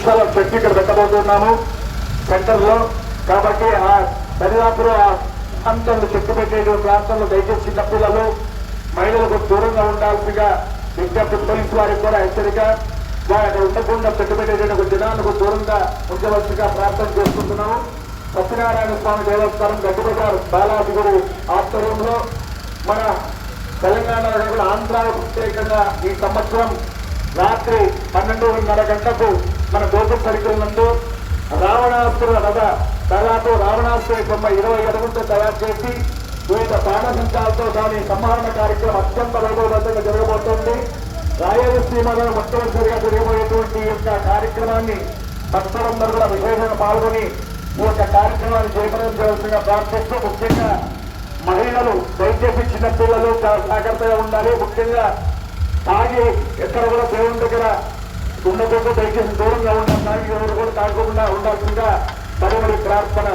నిమిషాల చెట్టు ఇక్కడ పెట్టబోతున్నాము సెంటర్లో. కాబట్టి ఆ దరిదాపులు ఆ ప్రాంతంలో చెట్టు పెట్టేటువంటి ప్రాంతంలో దయచేసి చిన్నపిల్లలు మహిళలకు దూరంగా ఉండాల్సిగా విజ్ఞప్తి. పోలీసు వారికి కూడా హెచ్చరిక, వారు అక్కడ ఉండకుండా చెట్టు పెట్టేటువంటి జనాలకు దూరంగా ఉంచవలసిగా ప్రార్థన చేసుకుంటున్నాము. సత్యనారాయణ స్వామి దేవస్థానం గడ్డిబజార్ బాలాదిగురు ఆధ్వర్యంలో మన తెలంగాణలో కూడా ఆంధ్రాలో ప్రత్యేకంగా ఈ సంవత్సరం రాత్రి 12:30 గంటలకు మన గోకుల్ సర్కిల్ నందు రావణాసుర రథ దాదాపు రావణాసుర బొమ్మ 20 అడుగులతో తయారు చేసి వివిధ బాణసంచాలతో దాని సంహరణ కార్యక్రమం అత్యంత వైభవవంతంగా జరగబోతోంది. రాయలసీమలో మొట్టమొదటిగా జరగబోయేటువంటి ఈ యొక్క కార్యక్రమాన్ని భక్తులందరూ కూడా విశేషంగా పాల్గొని ఈ యొక్క కార్యక్రమాన్ని జయప్రదం చేయాల్సిందిగా ప్రార్థిస్తూ, ముఖ్యంగా మహిళలు దయచేసి చిన్నపిల్లలు చాలా జాగ్రత్తగా ఉండాలి. ముఖ్యంగా తాగి ఎక్కడ కూడా దేవుని దగ్గర ఉండకుండా దయచేసి దూరంగా ఉండాలి. తాగి ఎవరు కూడా తాగకుండా ఉండాల్సిందిగా మరి ప్రార్థన.